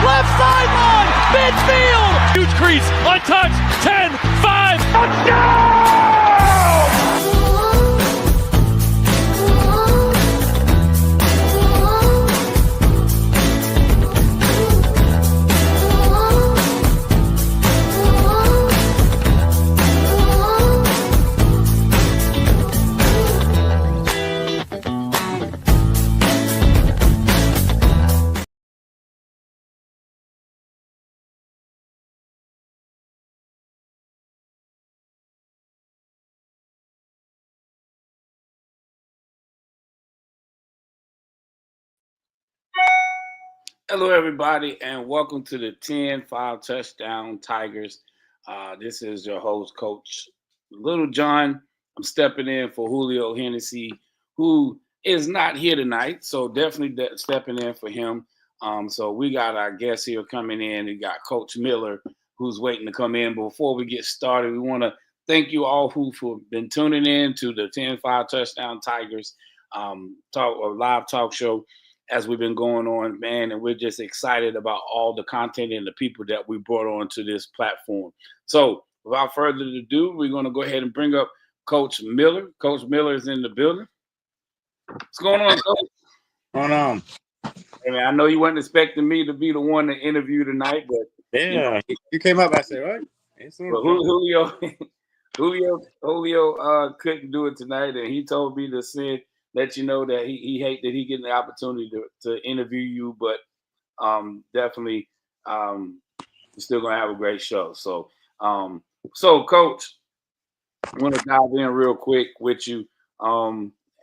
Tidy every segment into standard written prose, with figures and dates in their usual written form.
left sideline, midfield. Huge crease, untouched, 10, 5, touchdown! Hello, everybody, and welcome to the 10-5 Touchdown Tigers. This is your host, Coach Little John. I'm stepping in for Julio Hennessy, who is not here tonight, so definitely stepping in for him. So we got our guest here coming in. We got Coach Miller, who's waiting to come in. Before we get started, we want to thank you all who've been tuning in to the 10-5 Touchdown Tigers live talk show as we've been going on, man, and we're just excited about all the content and the people that we brought on to this platform. So without further ado, we're going to go ahead and bring up Coach Miller. Coach Miller is in the building. What's going on, Coach? What's going on? Hey, man, I know you weren't expecting me to be the one to interview tonight, but yeah, you came up. I said, "What?" Julio couldn't do it tonight, and he told me to let you know that he hate that he getting the opportunity to interview you, but definitely we're still gonna have a great show. So Coach, I want to dive in real quick with you,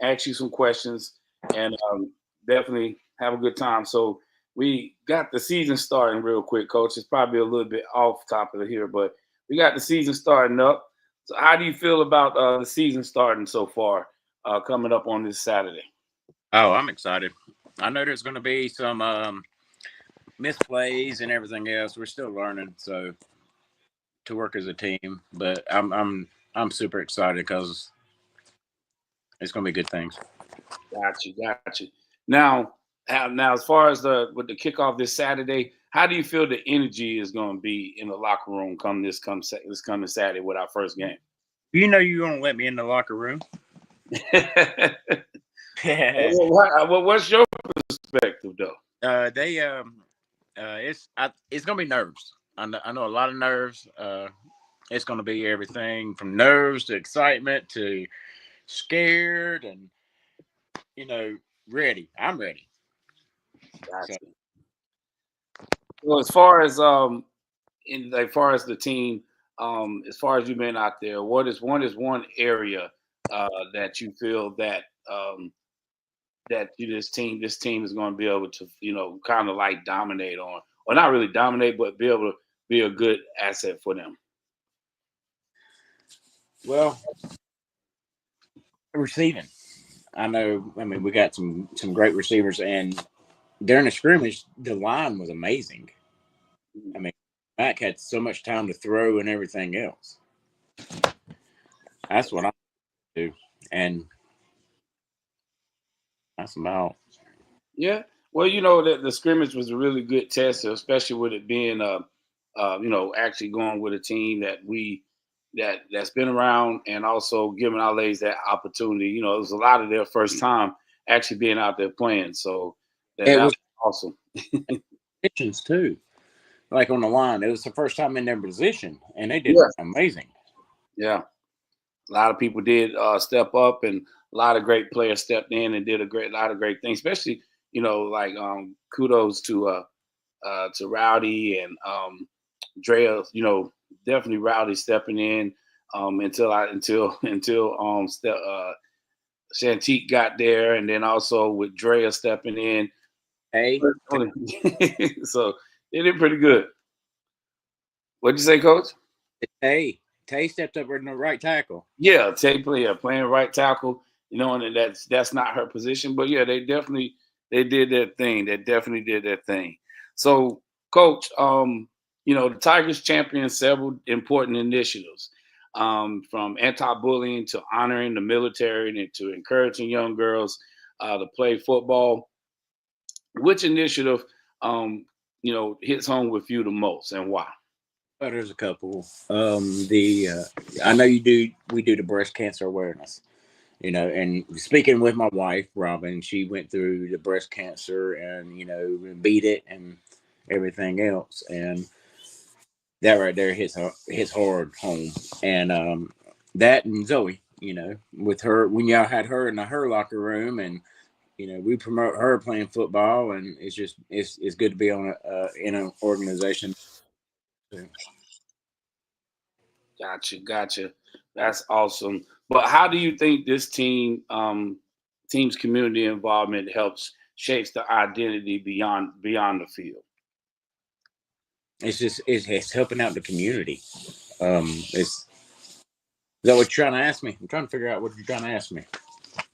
ask you some questions, and definitely have a good time. So we got the season starting real quick, Coach. It's probably a little bit off top of here, but we got the season starting up. So how do you feel about the season starting so far? Coming up on this Saturday. Oh, I'm excited. I know there's going to be some misplays and everything else. We're still learning, so to work as a team. But I'm super excited because it's going to be good things. Got you. Now, as far as with the kickoff this Saturday, how do you feel the energy is going to be in the locker room this coming Saturday with our first game? You know you won't let me in the locker room. What's your perspective, though? It's gonna be nerves. I know a lot of nerves. It's gonna be everything from nerves to excitement to scared and ready. I'm ready. Gotcha. Well, as far as the team, as far as you've been out there, what is one area that you feel that this team is going to be able to kind of like dominate on, or not really dominate, but be able to be a good asset for them? Well, receiving. I mean, we got some great receivers, and during the scrimmage, the line was amazing. I mean, Mac had so much time to throw and everything else. That's what I do, and that's about. Yeah, well, the scrimmage was a really good test, especially with it being actually going with a team that's been around, and also giving our ladies that opportunity. It was a lot of their first time actually being out there playing, so that was awesome. Positions too, like on the line, it was the first time in their position, and they did amazing. Yeah, a lot of people did step up, and a lot of great players stepped in and did a lot of great things. Especially, kudos to Rowdy and Drea. Definitely Rowdy stepping in until Shantique got there, and then also with Drea stepping in. Hey, so they did pretty good. What'd you say, Coach? Hey, Tay stepped up in the right tackle. Yeah, Tay playing right tackle. And that's not her position, but yeah, they did their thing. They definitely did their thing. So, Coach, the Tigers championed several important initiatives, from anti-bullying to honoring the military and to encouraging young girls to play football. Which initiative hits home with you the most, and why? But there's a couple. I know we do the breast cancer awareness. And speaking with my wife, Robin, she went through the breast cancer and beat it and everything else, and that right there hits hard home. And that and Zoe, with her when y'all had her in her locker room, and we promote her playing football, and it's good to be on in an organization. Gotcha. That's awesome. But how do you think this team's community involvement helps shapes the identity beyond the field? It's helping out the community. Is that what you're trying to ask me? I'm trying to figure out what you're trying to ask me.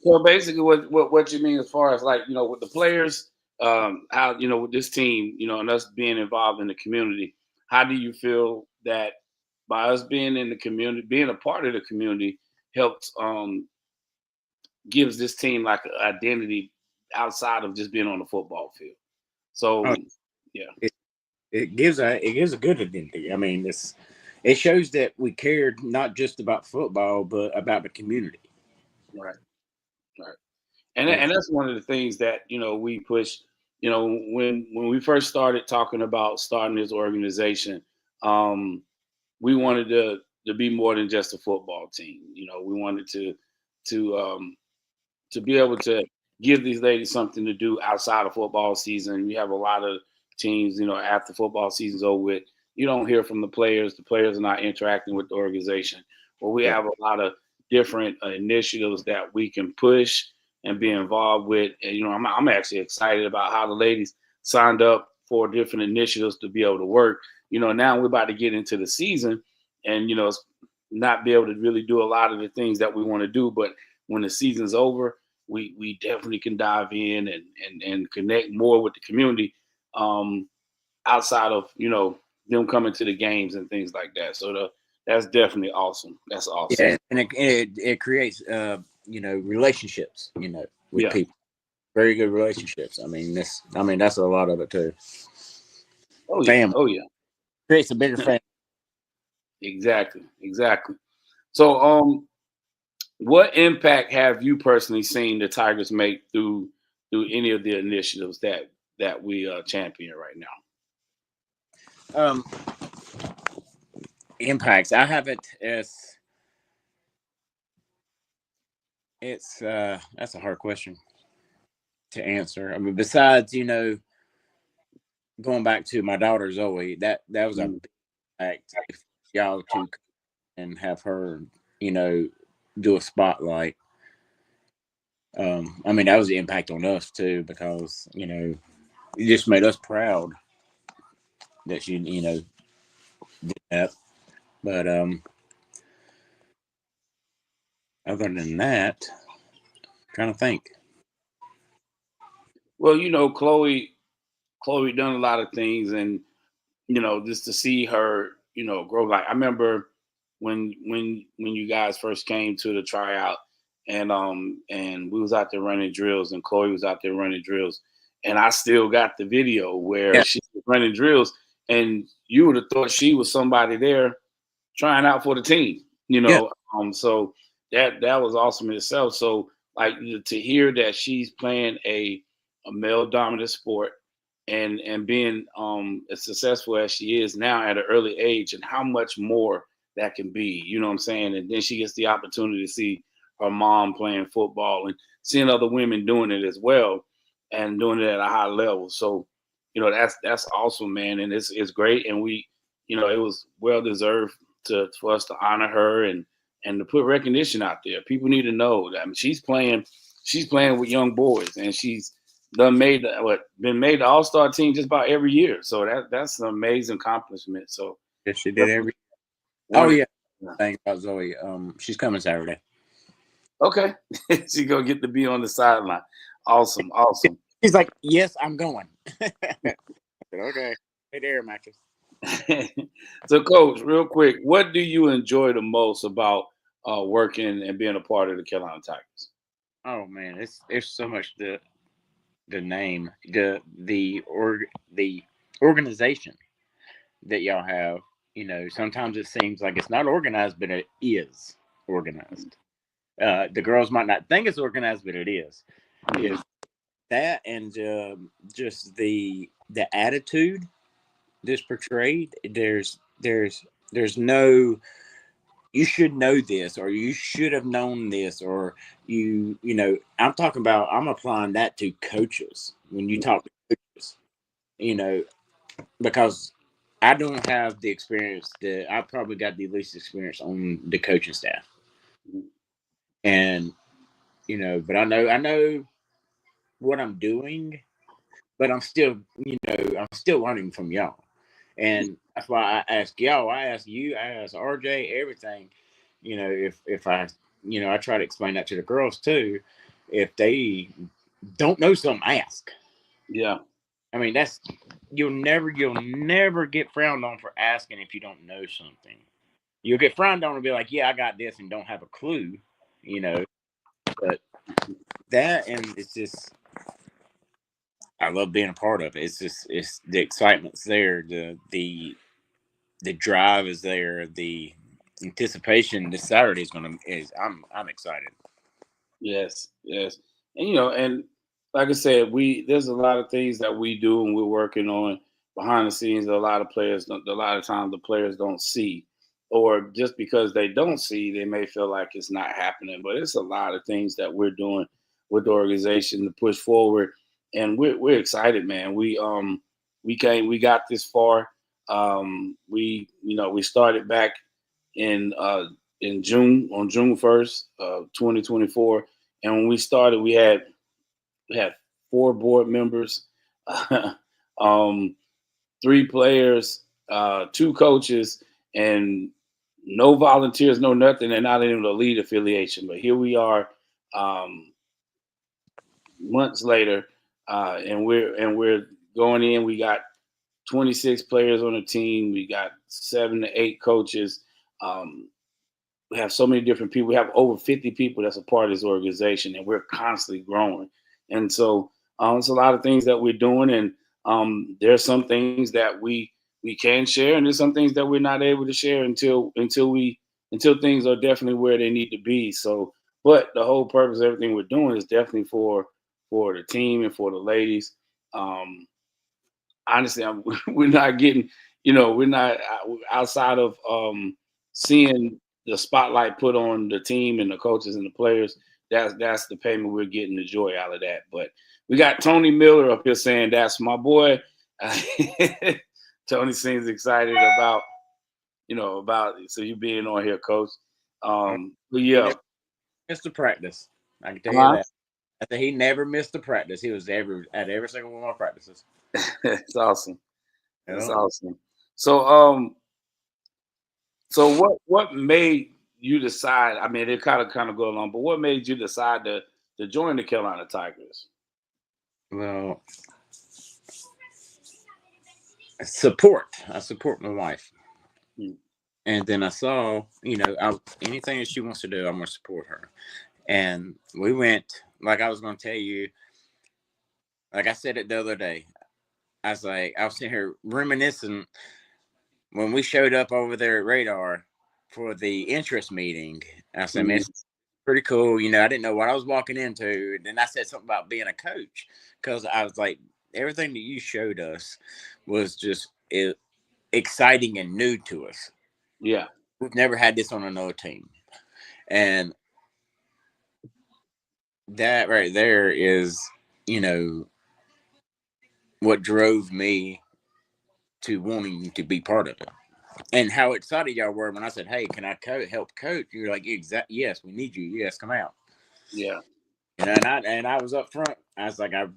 So basically, what you mean as far as like with the players, how with this team, and us being involved in the community, how do you feel that by us being in the community, being a part of the community, helps gives this team like an identity outside of just being on the football field? So Oh, yeah, it gives a good identity. I mean, it shows that we cared not just about football, but about the community. right. Right. And that's one of the things that we push. When we first started talking about starting this organization, we wanted to be more than just a football team. We wanted to to be able to give these ladies something to do outside of football season. We have a lot of teams, after football season's over with, you don't hear from the players. The players are not interacting with the organization. Well, we Yeah. have a lot of different initiatives that we can push and be involved with. And, I'm actually excited about how the ladies signed up for different initiatives to be able to work. Now we're about to get into the season and, not be able to really do a lot of the things that we want to do. But when the season's over, we definitely can dive in and connect more with the community outside of them coming to the games and things like that. So that's definitely awesome. That's awesome. Yeah, and it creates relationships with Yeah. people, very good relationships. I mean that's a lot of it too. Oh yeah. Family Oh yeah. creates a bigger family. Exactly. So what impact have you personally seen the Tigers make through any of the initiatives that we champion right now? Um, Impacts. I have it as it's that's a hard question to answer. I mean, besides going back to my daughter Zoe, that was a Mm. big impact. If y'all two and have her, you know, do a spotlight. I mean, that was the impact on us too, because it just made us proud that she, did that. But other than that, I'm trying to think. Well, Chloe done a lot of things, and just to see her, grow. Like I remember when you guys first came to the tryout, and we was out there running drills, and Chloe was out there running drills, and I still got the video where Yeah, she was running drills, and you would have thought she was somebody there trying out for the team, yeah, so that was awesome in itself. So like to hear that she's playing a male dominant sport and being as successful as she is now at an early age, and how much more that can be, you know what I'm saying? And then she gets the opportunity to see her mom playing football and seeing other women doing it as well and doing it at a high level. So, that's awesome, man. And it's great. And it was well deserved for us to honor her and to put recognition out there. People need to know that she's playing with young boys, and she's been made the All-Star team just about every year. So that's an amazing accomplishment. So yeah, she did definitely every. Oh wanted yeah, thing about Zoe. She's coming Saturday. okay. She gonna get to be on the sideline. Awesome. She's like, yes, I'm going. I said, okay, hey there, Marcus. So, Coach, real quick, what do you enjoy the most about working and being a part of the Carolina Tigers? Oh man, there's so much the name, the organization that y'all have. Sometimes it seems like it's not organized, but it is organized. The girls might not think it's organized, but it is. Is that and just the attitude that's portrayed? There's no you should know this or you should have known this or I'm applying that to coaches when you talk to coaches, you know because I don't have the experience that I probably got the least experience on the coaching staff. And but I know what I'm doing, but I'm still learning from y'all. And that's why I ask y'all, I ask you, I ask RJ, everything. If I try to explain that to the girls too. If they don't know something, ask. Yeah. I mean, you'll never get frowned on for asking if you don't know something. You'll get frowned on and be like, yeah, I got this and don't have a clue, but that, and it's just, I love being a part of it. It's the excitement's there. The drive is there. The anticipation this Saturday I'm excited. Yes, yes. And like I said, there's a lot of things that we do and we're working on behind the scenes that a lot of a lot of times the players don't see. Or just because they don't see, they may feel like it's not happening. But it's a lot of things that we're doing with the organization to push forward. And we're excited, man. We got this far. We started back in uh June, on June 1st, 2024. And when we started, we had 4 board members, um, 3 players, 2 coaches, and no volunteers, no nothing, and not even a lead affiliation. But here we are, um, months later, and we're going in. We got 26 players on the team. We got 7 to 8 coaches. We have so many different people. We have over 50 people that's a part of this organization, and we're constantly growing. And so it's a lot of things that we're doing, and there's some things that we can share, and there's some things that we're not able to share until things are definitely where they need to be. So, but the whole purpose of everything we're doing is definitely for the team and for the ladies. Um, Honestly, we're not getting, we're not outside of seeing the spotlight put on the team and the coaches and the players. That's the payment we're getting, the joy out of that. But we got Tony Miller up here saying that's my boy. Tony seems excited about so you being on here, Coach. But He yeah, never missed a practice. I can tell you huh? that. I said he never missed a practice. He was at every single one of my practices. It's awesome. It's Yeah. awesome. So what made you decide? I mean, it kind of go along, but what made you decide to join the Carolina Tigers? Well, support. I support my wife. Hmm. And then I saw, anything that she wants to do, I'm going to support her. And we went, like I was going to tell you, like I said it the other day. I was sitting here reminiscing when we showed up over there at Radar for the interest meeting. I said, man, it's pretty cool. I didn't know what I was walking into. And then I said something about being a coach because I was like, everything that you showed us was just exciting and new to us. Yeah, We've never had this on another team. And that right there is, what drove me to wanting to be part of it. And how excited y'all were when I said, "Hey, can I help coach?" You're like, Yes, we need you. Yes, come out." yeah, And I was up front. I was like, I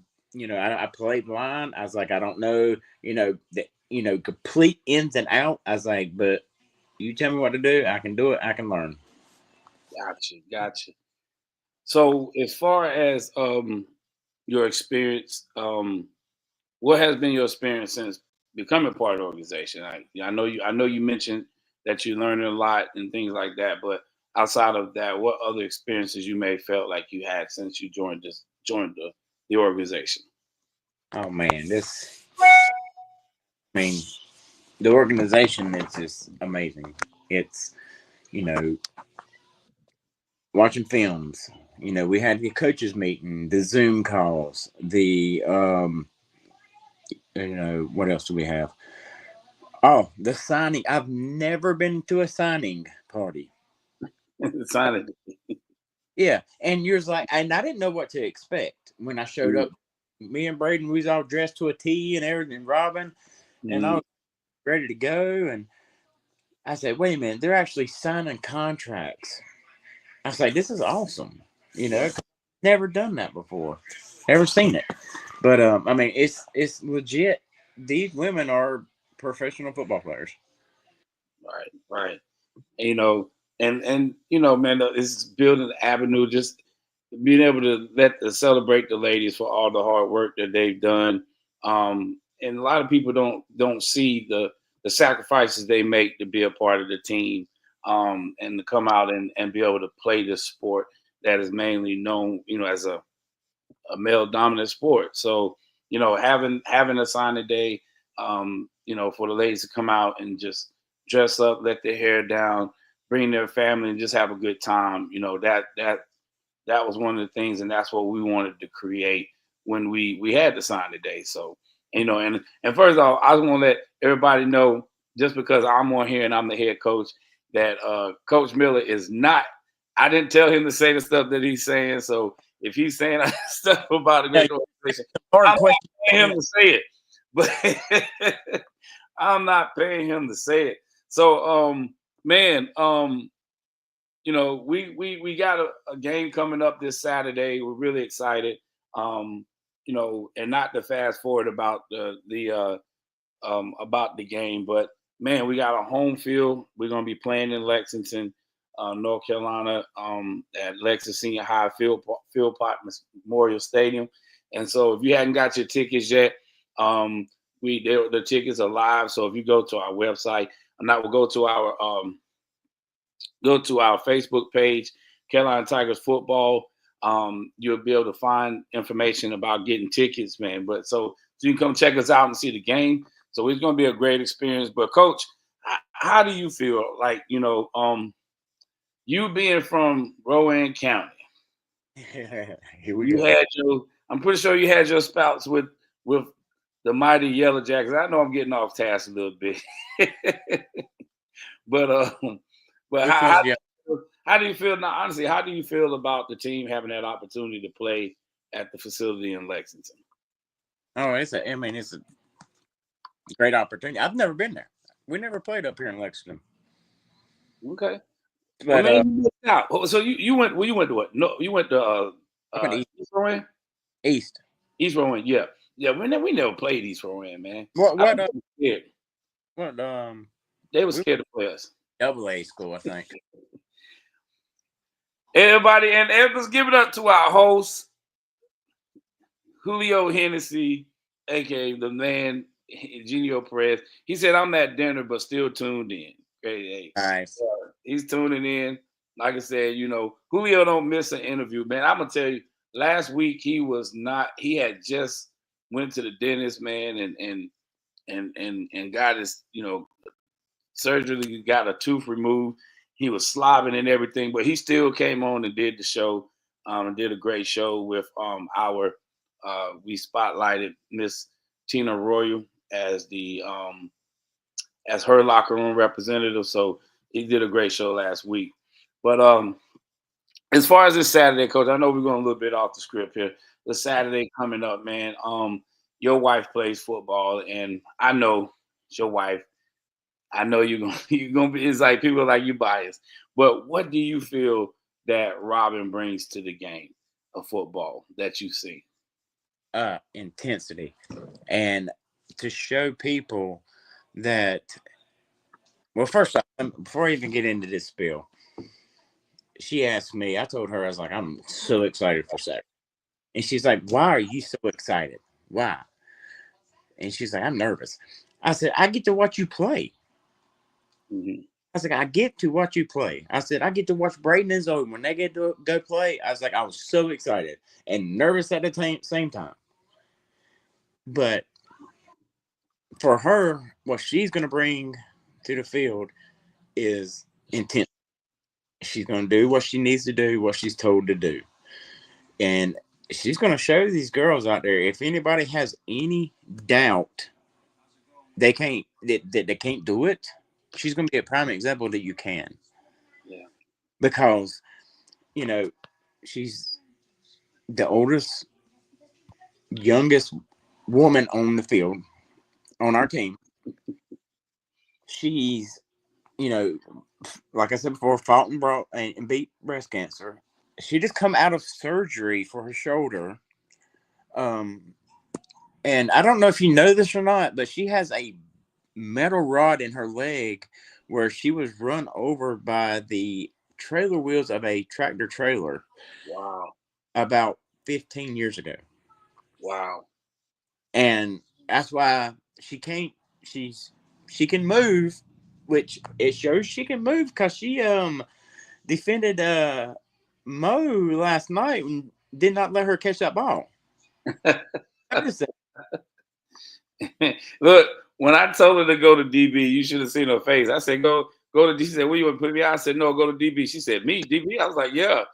played blind. I was like, I don't know, the complete ins and out. I was like, but you tell me what to do, I can do it. I can learn. gotcha. So as far as your experience, what has been your experience since becoming part of the organization? I know you mentioned that you learned a lot and things like that, but outside of that, what other experiences you may felt like you had since you joined the organization? Oh man, this I mean, the organization is just amazing. It's, you know, watching films. We had the coaches meeting, the Zoom calls, what else do we have? Oh, the signing. I've never been to a signing party. Signing. Yeah, and you're like, and I didn't know what to expect when I showed up. Me and Braden, we was all dressed to a T and everything, and Robin, and I was ready to go. And I said, wait a minute, they're actually signing contracts. I was like, this is awesome. Never done that before, never seen it. But I mean, it's legit. These women are professional football players. Right. Man, it's building the avenue, just being able to celebrate the ladies for all the hard work that they've done. And a lot of people don't see the sacrifices they make to be a part of the team, and to come out and be able to play this sport that is mainly known, as a male dominant sport. So, having a signing day, for the ladies to come out and just dress up, let their hair down, bring their family, and just have a good time. That was one of the things, and that's what we wanted to create when we had the signing day. So, and first off, I just want to let everybody know, just because I'm on here and I'm the head coach, that Coach Miller is not. I didn't tell him to say the stuff that he's saying. So if he's saying stuff about a great organization, I'm not paying him to say it. But I'm not paying him to say it. So, man, we got a game coming up this Saturday. We're really excited. And not to fast forward about about the game, but man, we got a home field. We're gonna be playing in Lexington, North Carolina, at Lexington Senior High Philpott Memorial Stadium. And so, if you hadn't got your tickets yet, the tickets are live. So if you go to our website, we'll go to our Facebook page, Carolina Tigers Football. You'll be able to find information about getting tickets, man. But so you can come check us out and see the game. So it's going to be a great experience. But Coach, how do you feel? Like, you being from Rowan County, Here we go. I'm pretty sure you had your spouts with the mighty Yellow Jackets. I know I'm getting off task a little bit, but how do you feel now? Honestly, how do you feel about the team having that opportunity to play at the facility in Lexington? Oh, it's a great opportunity. I've never been there. We never played up here in Lexington. Okay, but you missed out. So you went. Well, you went to what? No, you went to East Rowan. East Rowan. Yeah. We never played East Rowan, man. What? They were scared to play us. AA school, I think. Everybody, and let's give it up to our host, Julio Hennessy, aka the man, Genio Perez. He said, "I'm at dinner, but still tuned in." Great. Nice. He's tuning in. Like I said, Julio don't miss an interview, man. I'm gonna tell you, last week he had just went to the dentist, man, and got his, surgery, got a tooth removed. He was slobbing and everything, but he still came on and did the show, and did a great show with we spotlighted Miss Tina Royal as as her locker room representative. So he did a great show last week. But as far as this Saturday, Coach, I know we're going a little bit off the script here. The Saturday coming up, man. Your wife plays football, and I know it's your wife. I know you're gonna be. It's like people are like, you biased, but what do you feel that Robin brings to the game of football that you see? Intensity, and to show people that. Well, first off, before I even get into this spiel, she asked me. I told her, I was like, I'm so excited for Saturday, and she's like, "Why are you so excited? Why?" And she's like, "I'm nervous." I said, "I get to watch you play." Mm-hmm. I was like, I get to watch you play. I said, I get to watch Braden and Zoe when they get to go play. I was like, I was so excited and nervous at the same time. But for her, what she's going to bring to the field is intent. She's going to do what she needs to do, what she's told to do. And she's going to show these girls out there, if anybody has any doubt they can't that they can't do it, she's going to be a prime example that you can. Yeah. Because, you know, she's the oldest, youngest woman on the field on our team. She's, you know, like I said before, fought and beat breast cancer. She just come out of surgery for her shoulder. And I don't know if you know this or not, but she has a metal rod in her leg where she was run over by the trailer wheels of a tractor trailer. Wow. About 15 years ago. Wow. And that's why she can't, she can move, which it shows she can move because she defended Mo last night and did not let her catch that ball. Look, when I told her to go to DB, you should have seen her face. I said, go to D. She said, "Where you want to put me?" I said, "No, go to DB." She said, "Me, DB?" I was like, "Yeah."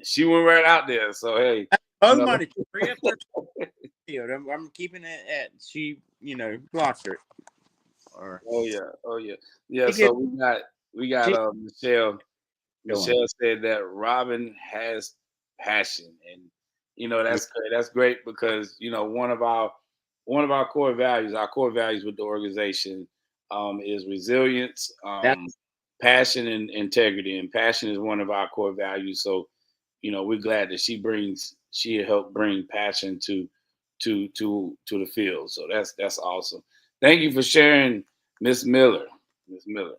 She went right out there. So hey, oh my, I'm keeping it at she, blocked her. Oh yeah. So we got Michelle. Michelle said that Robin has passion, and that's great. That's great because one of our core values with the organization is resilience, passion, and integrity. And passion is one of our core values. So we're glad that she helped bring passion to the field. So that's awesome. Thank you for sharing, Miss Miller. Miss Miller.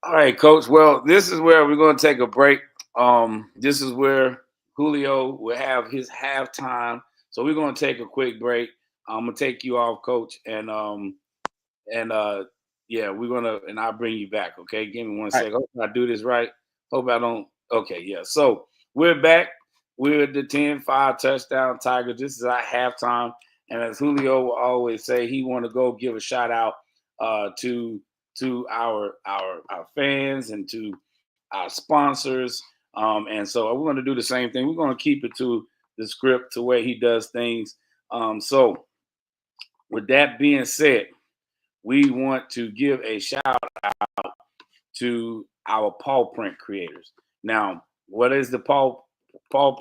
All right, Coach. Well, this is where we're going to take a break. This is where Julio will have his halftime. So we're going to take a quick break. I'm going to take you off, Coach, and yeah, we're gonna, and I'll bring you back. Okay, give me one second. Hope I do this right. Hope I don't. Okay, yeah. So we're back. We're the 10-5 touchdown Tigers. This is our halftime, and as Julio will always say, he want to go give a shout out to our fans and to our sponsors. And so we're going to do the same thing. We're going to keep it to the script, to where he does things. So with that being said, we want to give a shout out to our paw print creators. Now, what is the paw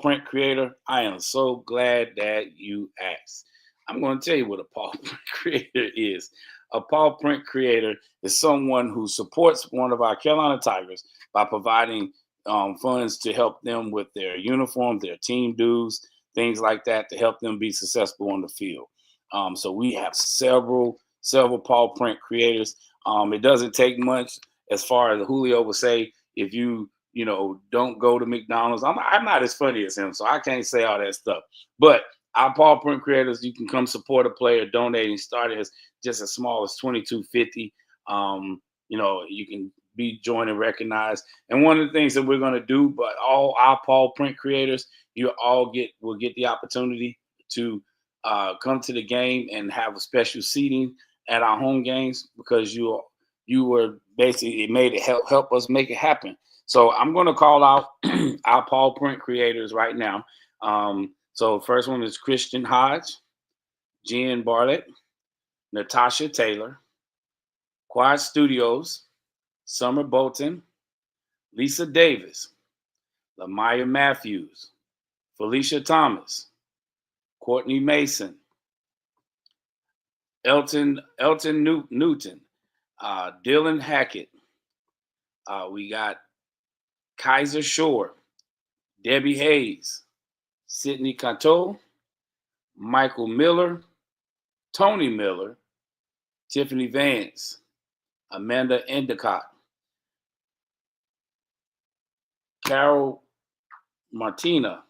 print creator? I am so glad that you asked. I'm going to tell you what a paw print creator is. A paw print creator is someone who supports one of our Carolina Tigers by providing funds to help them with their uniform, their team dues, things like that, to help them be successful on the field. So we have several paw print creators. It doesn't take much, as far as Julio would say. If you don't go to McDonald's, I'm not as funny as him, so I can't say all that stuff. But our paw print creators, you can come support a player, donating, starting as just as small as $22.50. You can be joined and recognized. And one of the things that we're going to do, but all our paw print creators, will get the opportunity to come to the game and have a special seating at our home games, because you were basically, it made it help us make it happen. So I'm going to call out our paw print creators right now. So first one is Christian Hodge, Jen Bartlett, Natasha Taylor, Quad Studios, Summer Bolton, Lisa Davis, Lamaya Matthews, Felicia Thomas, Courtney Mason, Elton Newton, Dylan Hackett. We got Kaiser Shore, Debbie Hayes, Sydney Cato, Michael Miller, Tony Miller, Tiffany Vance, Amanda Endicott, Carol Martina,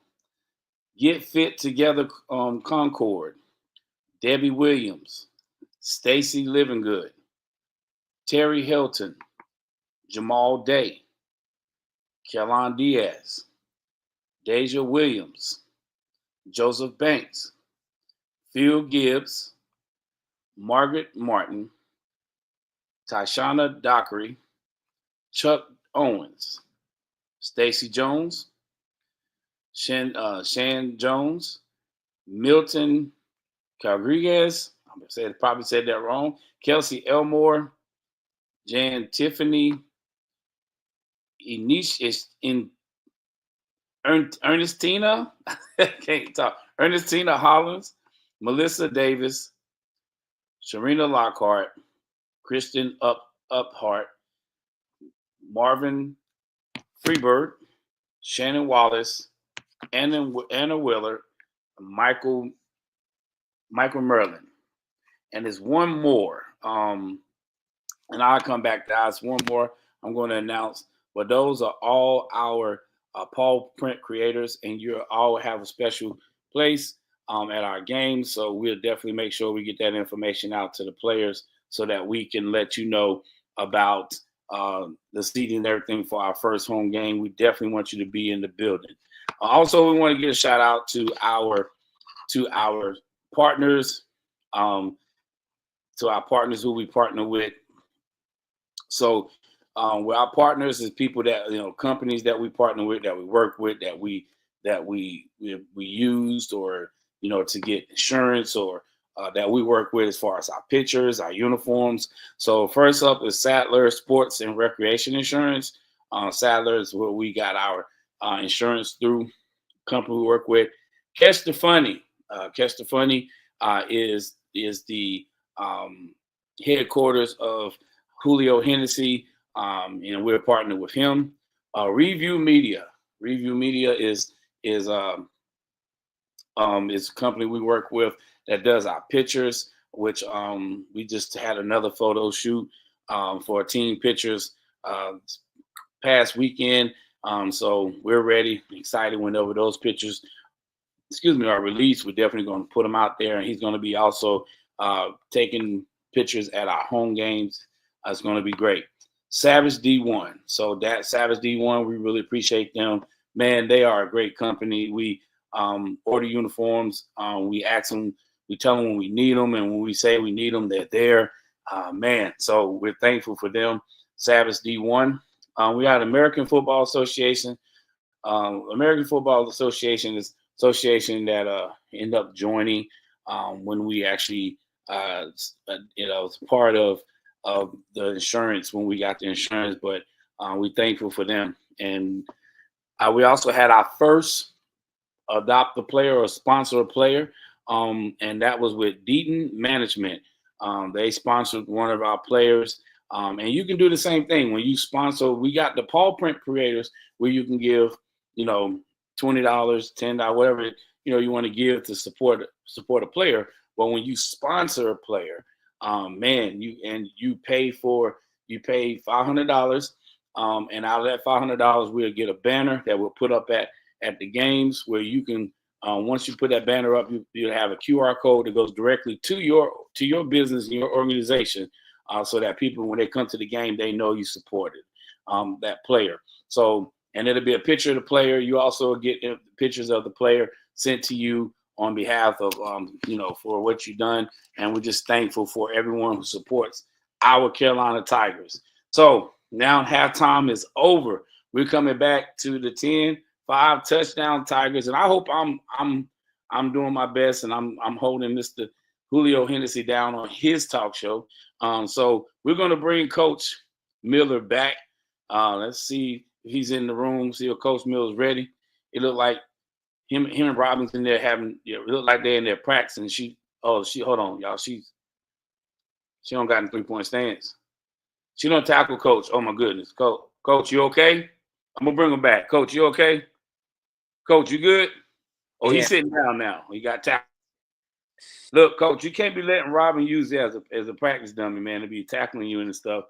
Get Fit Together Concord, Debbie Williams, Stacy Livingood, Terry Hilton, Jamal Day, Kellan Diaz, Deja Williams, Joseph Banks, Phil Gibbs, Margaret Martin, Tyshana Dockery, Chuck Owens, Stacy Jones, Shan Jones, Milton Rodriguez, probably said that wrong, Kelsey Elmore, Jan Tiffany, Ernestina, can't talk, Ernestina Hollins, Melissa Davis, Sharina Lockhart, Kristen Uphart, Marvin Freebird, Shannon Wallace, Anna Willer, Michael Merlin. And there's one more. And I'll come back to us. One more I'm going to announce. But those are all our Paul Print creators, and you all have a special place at our games. So we'll definitely make sure we get that information out to the players so that we can let you know about the seating and everything for our first home game. We definitely want you to be in the building. Also, we want to give a shout out to our partners, who we partner with. So with our partners is people that, companies that we partner with, that we work with, that we used, or, to get insurance, or that we work with as far as our pictures, our uniforms. So first up is Sadler Sports and Recreation Insurance. Sadler is where we got our insurance through, company we work with. Catch the Funny. Catch the Funny is the headquarters of Julio Hennessy, and we're partnered with him. Review Media. Review Media is a company we work with that does our pictures, which we just had another photo shoot for team pictures past weekend. So we're ready, excited whenever those pictures, are released. We're definitely going to put them out there, and he's going to be also taking pictures at our home games. It's going to be great. Savage D1. So that Savage D1, we really appreciate them. Man, they are a great company. We order uniforms. We ask them, we tell them when we need them, and when we say we need them, they're there. Man, so we're thankful for them. Savage D1. We got American Football Association. American Football Association is association that end up joining when we actually, it's part of the insurance when we got the insurance, but we're thankful for them. And we also had our first adopt a player or sponsor a player, and that was with Deaton Management. They sponsored one of our players, and you can do the same thing when you sponsor. We got the Paul Print creators where you can give, $20, $10, whatever you want to give to support a player. But when you sponsor a player, man, you pay $500, and out of that $500, we'll get a banner that we'll put up at the games, where you can, once you put that banner up, you'll have a QR code that goes directly to your business and your organization, so that people, when they come to the game, they know you supported that player. So, and it'll be a picture of the player. You also get pictures of the player sent to you on behalf of, for what you've done. And we're just thankful for everyone who supports our Carolina Tigers. So now halftime is over. We're coming back to the 10-5 touchdown Tigers. And I hope I'm doing my best, and I'm holding Mr. Julio Hennessy down on his talk show. So we're going to bring Coach Miller back. Let's see if he's in the room, see if Coach Miller's ready. It looked like him and Robinson there it looked like they're in their practice, and she hold on, y'all. She don't got in 3-point stance. She don't tackle Coach. Oh my goodness. Coach, you okay? I'm gonna bring him back. Coach, you okay? Coach, you good? Oh, yeah. He's sitting down now. He got tackled. Look, Coach, you can't be letting Robin use it as a practice dummy, man, to be tackling you and stuff,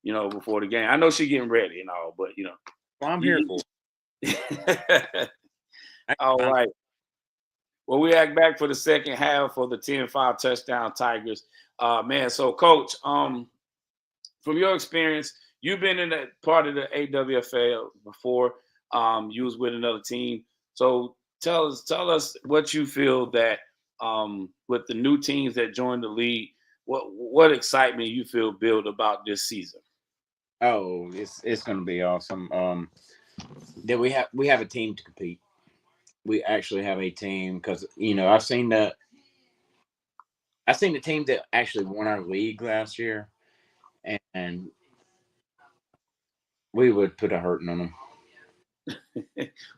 before the game. I know she's getting ready and all, but Well, I'm here for it. All right. Well, we act back for the second half for the 10-5 touchdown Tigers. Man, so Coach, from your experience, you've been in that part of the AWFL before. You was with another team. So tell us what you feel that with the new teams that joined the league, what excitement you feel build about this season? Oh, it's going to be awesome. That we have a team to compete. We actually have a team because I've seen the team that actually won our league last year, and we would put a hurting on them.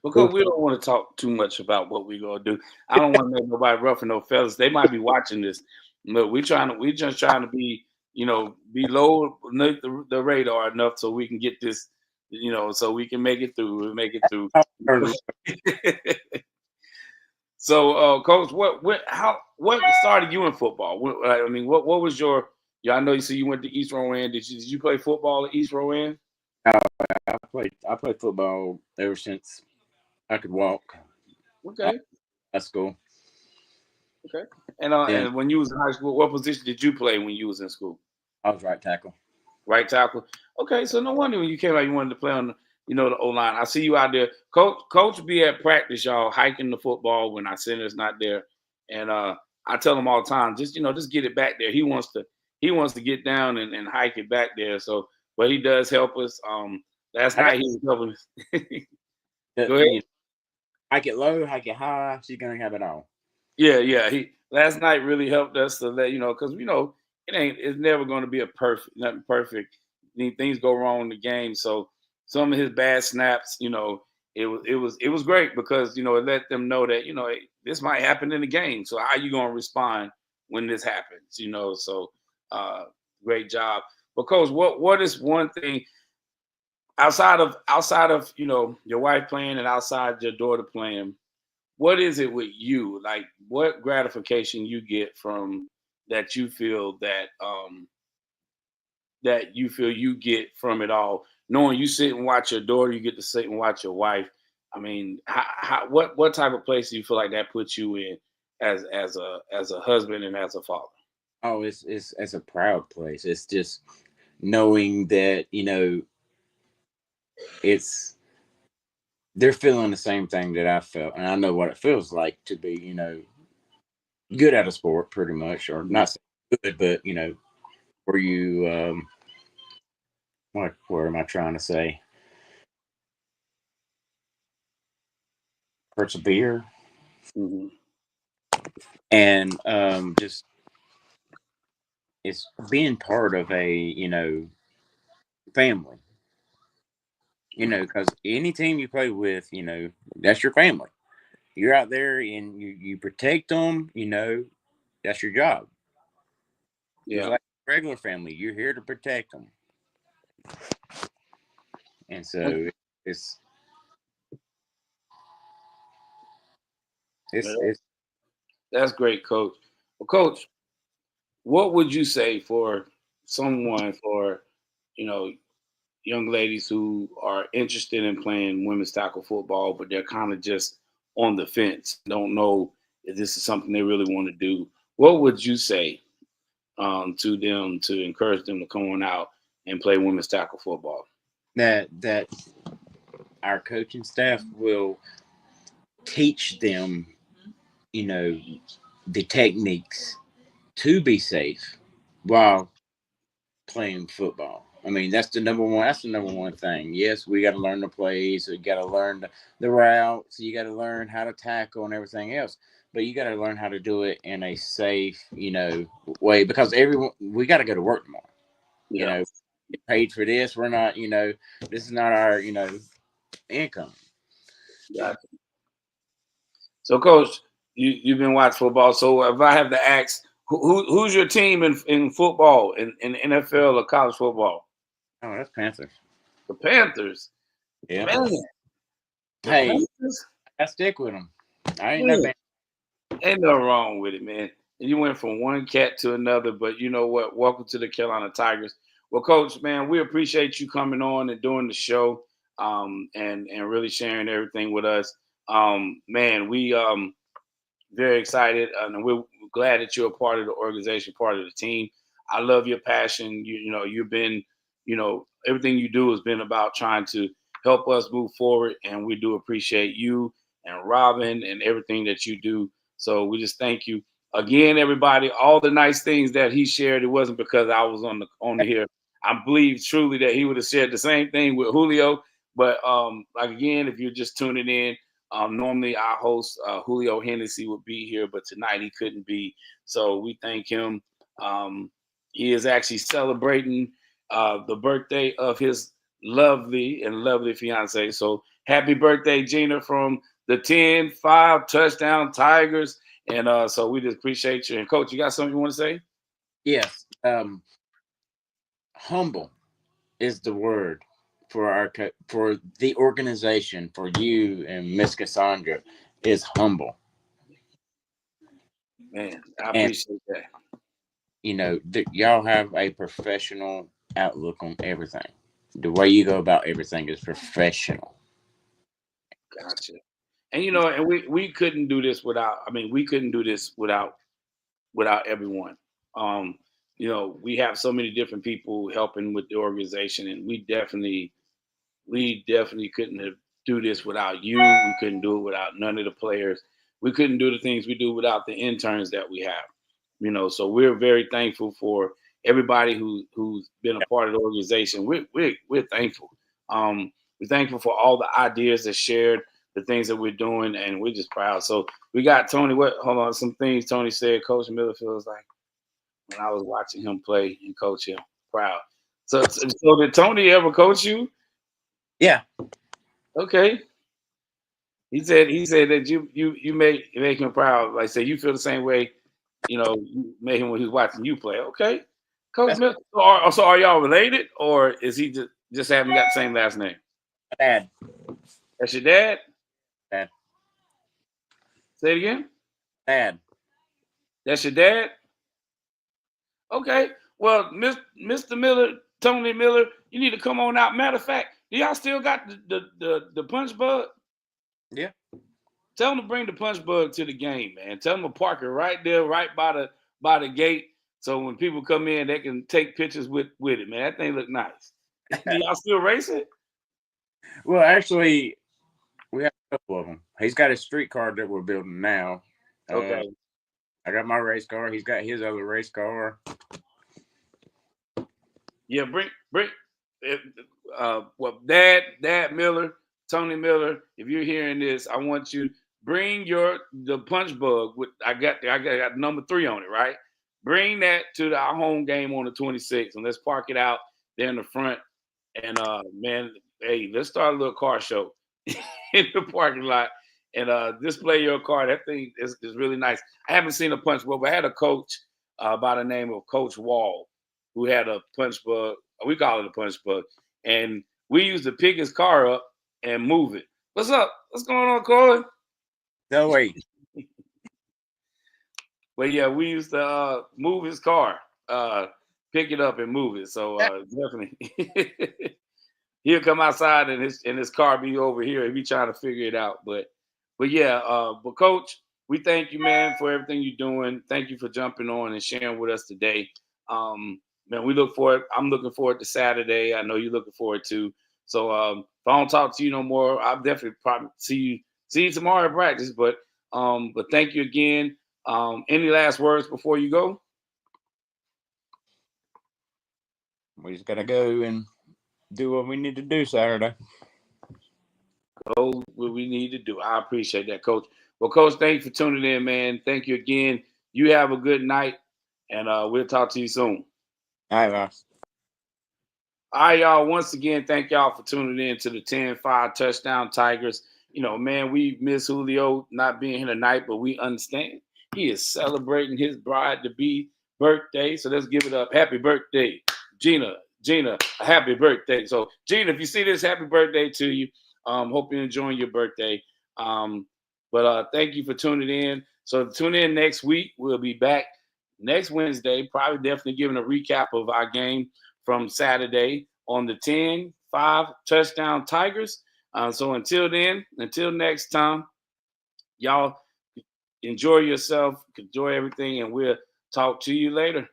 Because we don't want to talk too much about what we're gonna do. I don't want to make nobody ruffle no feathers. They might be watching this, but we just trying to be, below the radar enough so we can get this, so we can make it through. We make it through. So, Coach, what started you in football? What was your? Yeah, I know you said you went to East Rowan. Did you play football at East Rowan? I played football ever since I could walk. Okay, That's school. okay. And Then and when you was in high school, what position did you play when you was in school? I was right tackle. Right tackle. Okay, so no wonder when you came out, you wanted to play on the O line. I see you out there. Coach be at practice, y'all, hiking the football when our center's not there. And I tell him all the time, just get it back there. He wants to get down and hike it back there. So but he does help us. Last I got night he was helping us. the, Go ahead. hike it low, hike it high. She's gonna have it all. Yeah. He last night really helped us to let because it's never going to be nothing perfect. Things go wrong in the game. So some of his bad snaps, it was great because it let them know that hey, this might happen in the game. So how you going to respond when this happens? So uh, great job. But coach, what is one thing outside of your wife playing and outside your daughter playing? What is it with you? Like, what gratification you get from that you feel you get from it all? Knowing you sit and watch your daughter, you get to sit and watch your wife. I mean, what type of place do you feel like that puts you in as a husband and as a father? Oh, it's a proud place. It's just knowing that it's they're feeling the same thing that I felt, and I know what it feels like to be good at a sport, pretty much, or Mhm. not so good, but where you what word am I trying to say? Persevere Mhm. and just it's being part of a family. Because any team you play with, that's your family. You're out there and you protect them. That's your job. Just Yeah. like regular family, you're here to protect them. And so it's Yeah, it's that's great, coach. Well, coach, what would you say for you know young ladies who are interested in playing women's tackle football, but they're kind of just on the fence, don't know if this is something they really want to do? What would you say to them to encourage them to come on out and play women's tackle football? that our coaching staff will teach them, you know, the techniques to be safe while playing football. I mean, that's the number one. That's the number one thing. Yes, we got to learn the plays. We got to learn the routes. You got to learn how to tackle and everything else. But you got to learn how to do it in a safe, way because everyone we got to go to work tomorrow. You Yeah. know, get paid for this. We're not, this is not our, income. Gotcha. So, coach, you've been watching football. So, if I have to ask, who's your team in football, in NFL or college football? Oh, that's Panthers. The Panthers. Yeah. Man, the Hey, Panthers. I stick with them. I ain't no Man, fan. ain't nothing wrong with it, man. And you went from one cat to another, but you know what? Welcome to the Carolina Tigers. Well, Coach, man, we appreciate you coming on and doing the show, and really sharing everything with us. Man, we very excited, and we're glad that you're a part of the organization, part of the team. I love your passion. You've been, everything you do has been about trying to help us move forward, and we do appreciate you and Robin and everything that you do. So we just thank you. again, everybody, all the nice things that he shared, it wasn't because I was on the here. I believe truly that he would have shared the same thing with Julio. But like again, if you're just tuning in, normally our host Julio Hennessy would be here, but tonight he couldn't be. So we thank him. He is actually celebrating the birthday of his lovely fiance. So happy birthday, Gina, from the 10-5 touchdown Tigers. And so we just appreciate you. And Coach, you got something you want to say? Yes. Humble is the word for for the organization, for you and Miss Cassandra, is humble. Man, I And appreciate that. y'all have a professional outlook on everything. The way you go about everything is professional. Gotcha. And and we couldn't do this without. I mean, we couldn't do this without everyone. Um, we have so many different people helping with the organization, and we definitely couldn't have do this without you. We couldn't do it without none of the players. We couldn't do the things we do without the interns that we have. So we're very thankful for everybody who's been a part of the organization. We're thankful. We're thankful for all the ideas that shared, the things that we're doing, and we're just proud. So we got Tony. Hold on, some things Tony said. Coach Miller feels like when I was watching him play and coach him, proud. So did Tony ever coach you? Yeah. Okay. He said that you make him proud. Like say you feel the same way, you made him when he was watching you play. Okay. Coach That's Smith. So are y'all related or is he just haven't got the same last name? my dad. That's your dad? Dad. Say it again. Dad. That's your dad? Okay. Well, Mr. Miller, Tony Miller, you need to come on out. Matter of fact, do y'all still got the punch bug? Yeah. Tell them to bring the punch bug to the game, man. Tell them to park it right there, right by the gate, so when people come in, they can take pictures with it, man. That thing look nice. Do y'all still race it? Well, actually, we have a couple of them. He's got a street car that we're building now. Okay. I got my race car. He's got his other race car. Yeah, bring. Well, Dad Miller, Tony Miller, if you're hearing this, I want you bring the punch bug. I got number 3 on it, right? Bring that to our home game on the 26th, and let's park it out there in the front. And man, hey, let's start a little car show in the parking lot and display your car. That thing is really nice. I haven't seen a punch bug, but I had a coach by the name of Coach Wall who had a punch bug. We call it a punch bug, and we used to pick his car up and move it. What's up? What's going on, Corey? No way. But yeah, we used to move his car, pick it up and move it. So definitely, he'll come outside and his car be over here and be trying to figure it out. But yeah, but Coach, we thank you, man, for everything you're doing. Thank you for jumping on and sharing with us today. Man, we look forward. I'm looking forward to Saturday. I know you're looking forward to. So if I don't talk to you no more, I'll definitely probably see you tomorrow at practice. But thank you again. Any last words before you go? We just gotta go and do what we need to do Saturday. Go what we need to do. I appreciate that, Coach. Well, Coach, thank you for tuning in, man. Thank you again. You have a good night, and we'll talk to you soon. All right, Ross. All right, y'all. Once again, thank y'all for tuning in to the 10-5 touchdown Tigers. Man, we miss Julio not being here tonight, but we understand he is celebrating his bride-to-be birthday. So let's give it up. Happy birthday, Gina. Gina, a happy birthday. So, Gina, if you see this, happy birthday to you. Hope you're enjoying your birthday. But thank you for tuning in. So tune in next week. We'll be back next Wednesday, probably definitely giving a recap of our game from Saturday on the 10-5 touchdown Tigers. So until next time, y'all enjoy yourself, enjoy everything, and we'll talk to you later.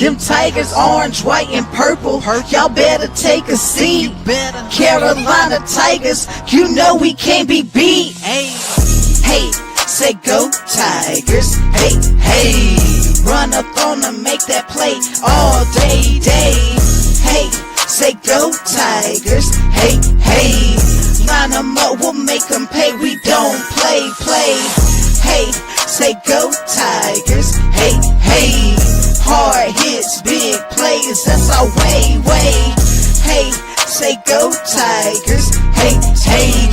Them Tigers, orange, white, and purple. Y'all better take a seat. Carolina Tigers, you know we can't be beat. Hey, say go Tigers. Hey, hey, run up on them, make that play all day. Hey, say go Tigers. Hey, hey, line them up, we'll make them pay. We don't play. Hey, say go Tigers. Hey, hey, hard hits, big plays, that's our way. Hey, say go Tigers. Hey,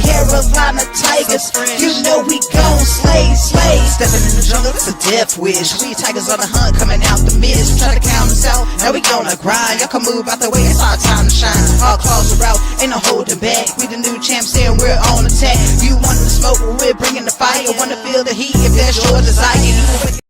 Carolina Tigers, you know we gon' slay. Stepping in the jungle, it's a death wish. We Tigers on the hunt, coming out the mist. Try to count us out, now we gonna grind. Y'all can move out the way, it's our time to shine. Our claws are out, ain't no holding back. We the new champs here and we're on attack. You want the smoke, well, we're bringing the fire. Wanna feel the heat if that's your desire.